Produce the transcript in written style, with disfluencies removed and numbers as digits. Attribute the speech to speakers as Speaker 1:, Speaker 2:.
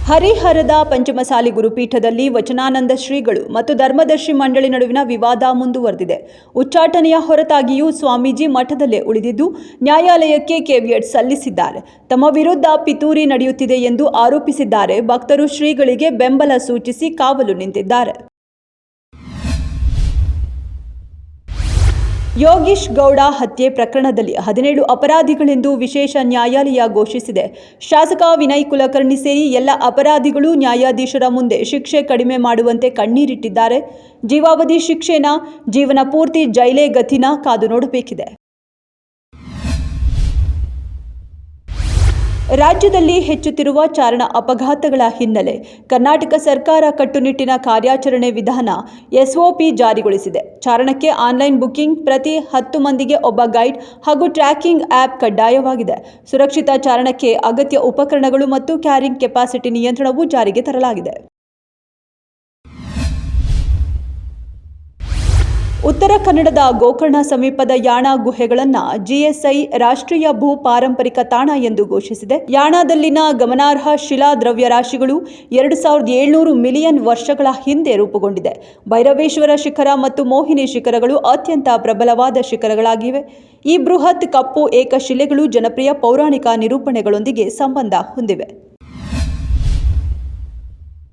Speaker 1: ಹರಿಹರದ ಪಂಚಮಸಾಲಿ ಗುರುಪೀಠದಲ್ಲಿ ವಚನಾನಂದ ಶ್ರೀಗಳು ಮತ್ತು ಧರ್ಮದರ್ಶಿ ಮಂಡಳಿ ನಡುವಿನ ವಿವಾದ ಮುಂದುವರೆದಿದೆ. ಉಚ್ಚಾಟನೆಯ ಹೊರತಾಗಿಯೂ ಸ್ವಾಮೀಜಿ ಮಠದಲ್ಲೇ ಉಳಿದಿದ್ದು ನ್ಯಾಯಾಲಯಕ್ಕೆ ಕೇವಿಯಟ್ ಸಲ್ಲಿಸಿದ್ದಾರೆ. ತಮ್ಮ ವಿರುದ್ಧ ಪಿತೂರಿ ನಡೆಯುತ್ತಿದೆ ಎಂದು ಆರೋಪಿಸಿದ್ದಾರೆ. ಭಕ್ತರು ಶ್ರೀಗಳಿಗೆ ಬೆಂಬಲ ಸೂಚಿಸಿ ಕಾವಲು ನಿಂತಿದ್ದಾರೆ. ಯೋಗೀಶ್ ಗೌಡ ಹತ್ಯೆ ಪ್ರಕರಣದಲ್ಲಿ 17 ಅಪರಾಧಿಗಳೆಂದು ವಿಶೇಷ ನ್ಯಾಯಾಲಯ ಘೋಷಿಸಿದೆ. ಶಾಸಕ ವಿನಯ್ ಕುಲಕರ್ಣಿ ಸೇರಿ ಎಲ್ಲ ಅಪರಾಧಿಗಳು ನ್ಯಾಯಾಧೀಶರ ಮುಂದೆ ಶಿಕ್ಷೆ ಕಡಿಮೆ ಮಾಡುವಂತೆ ಕಣ್ಣೀರಿಟ್ಟಿದ್ದಾರೆ. ಜೀವಾವಧಿ ಶಿಕ್ಷೆನ, ಜೀವನ ಪೂರ್ತಿ ಜೈಲೇ ಗತಿನ ಕಾದು ನೋಡಬೇಕಿದೆ. ರಾಜ್ಯದಲ್ಲಿ ಹೆಚ್ಚುತ್ತಿರುವ ಚಾರಣ ಅಪಘಾತಗಳ ಹಿನ್ನೆಲೆ ಕರ್ನಾಟಕ ಸರ್ಕಾರ ಕಟ್ಟುನಿಟ್ಟಿನ ಕಾರ್ಯಾಚರಣೆ ವಿಧಾನ ಎಸ್ಒಪಿ ಜಾರಿಗೊಳಿಸಿದೆ. ಚಾರಣಕ್ಕೆ ಆನ್ಲೈನ್ ಬುಕಿಂಗ್, ಪ್ರತಿ 10 ಮಂದಿಗೆ ಒಬ್ಬ ಗೈಡ್ ಹಾಗೂ ಟ್ರ್ಯಾಕಿಂಗ್ ಆ್ಯಪ್ ಕಡ್ಡಾಯವಾಗಿದೆ. ಸುರಕ್ಷಿತ ಚಾರಣಕ್ಕೆ ಅಗತ್ಯ ಉಪಕರಣಗಳು ಮತ್ತು ಕ್ಯಾರಿಂಗ್ ಕೆಪಾಸಿಟಿ ನಿಯಂತ್ರಣವೂ ಜಾರಿಗೆ ತರಲಾಗಿದೆ. ಉತ್ತರ ಕನ್ನಡದ ಗೋಕರ್ಣ ಸಮೀಪದ ಯಾಣ ಗುಹೆಗಳನ್ನು ಜಿಎಸ್ಐ ರಾಷ್ಟ್ರೀಯ ಭೂ ಪಾರಂಪರಿಕ ತಾಣ ಎಂದು ಘೋಷಿಸಿದೆ. ಯಾಣದಲ್ಲಿನ ಗಮನಾರ್ಹ ಶಿಲಾ ದ್ರವ್ಯರಾಶಿಗಳು 2700 ಮಿಲಿಯನ್ ವರ್ಷಗಳ ಹಿಂದೆ ರೂಪುಗೊಂಡಿದೆ. ಭೈರವೇಶ್ವರ ಶಿಖರ ಮತ್ತು ಮೋಹಿನಿ ಶಿಖರಗಳು ಅತ್ಯಂತ ಪ್ರಬಲವಾದ ಶಿಖರಗಳಾಗಿವೆ. ಈ ಬೃಹತ್ ಕಪ್ಪು ಏಕಶಿಲೆಗಳು ಜನಪ್ರಿಯ ಪೌರಾಣಿಕ ನಿರೂಪಣೆಗಳೊಂದಿಗೆ ಸಂಬಂಧ ಹೊಂದಿವೆ.